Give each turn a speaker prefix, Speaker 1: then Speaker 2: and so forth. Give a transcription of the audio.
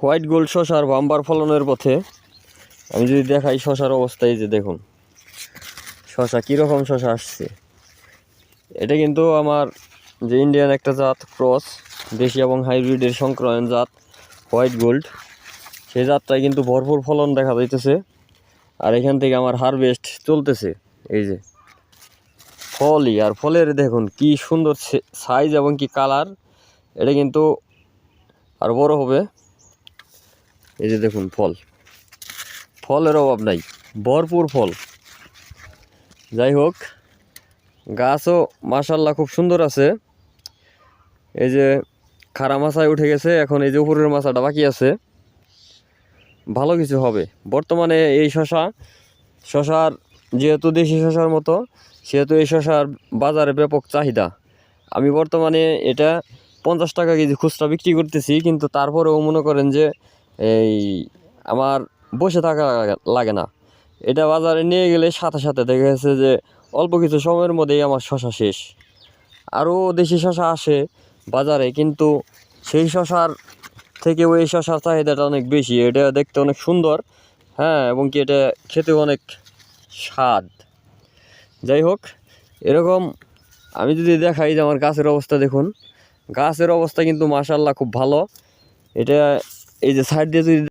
Speaker 1: White gold শসার bumper ফলনের পথে। আমি যদি দেখাই শসার অবস্থা, এই যে দেখুন শসা কীরকম শসা আসছে। এটা কিন্তু আমার যে ইন্ডিয়ান একটা জাত ক্রস, দেশি এবং হাইব্রিডের সংক্রায়ণ জাত হোয়াইট গোল্ড, সেই জাতটায় কিন্তু ভরপুর ফলন দেখা যাইতেছে। আর এখান থেকে আমার হারভেস্ট চলতেছে। এই যে ফলই, আর ফলের দেখুন কি সুন্দর সাইজ এবং কি কালার। এটা কিন্তু আর বড় হবে। এই যে দেখুন ফলের অভাব নাই, ভরপুর ফল। যাই হোক, গাছও মাশাল্লাহ খুব সুন্দর আছে। এই যে খাড়া মাছায় উঠে গেছে, এখন এই যে উপরের মাছাটা বাকি আছে। ভালো কিছু হবে। বর্তমানে এই শশার যেহেতু দেশি শশার মতো, সেহেতু এই শশার বাজারে ব্যাপক চাহিদা। আমি বর্তমানে এটা 50 টাকা কেজি খুচরা বিক্রি করতেছি, কিন্তু তারপরেও মনে করেন যে এই আমার বসে থাকা লাগে না। এটা বাজারে নিয়ে গেলে সাথে সাথে দেখা গেছে যে অল্প কিছু সময়ের মধ্যেই আমার শশা শেষ। আরও দেশি শশা আসে বাজারে, কিন্তু সেই শশার থেকেও এই শশার চাহিদাটা অনেক বেশি। এটা দেখতে অনেক সুন্দর, হ্যাঁ, এবং কি এটা খেতেও অনেক স্বাদ। যাই হোক, এরকম আমি যদি দেখাই যে আমার গাছের অবস্থা দেখুন, গাছের অবস্থা কিন্তু মাশাআল্লাহ খুব ভালো। এটা এই যে সাইড দিয়ে যদি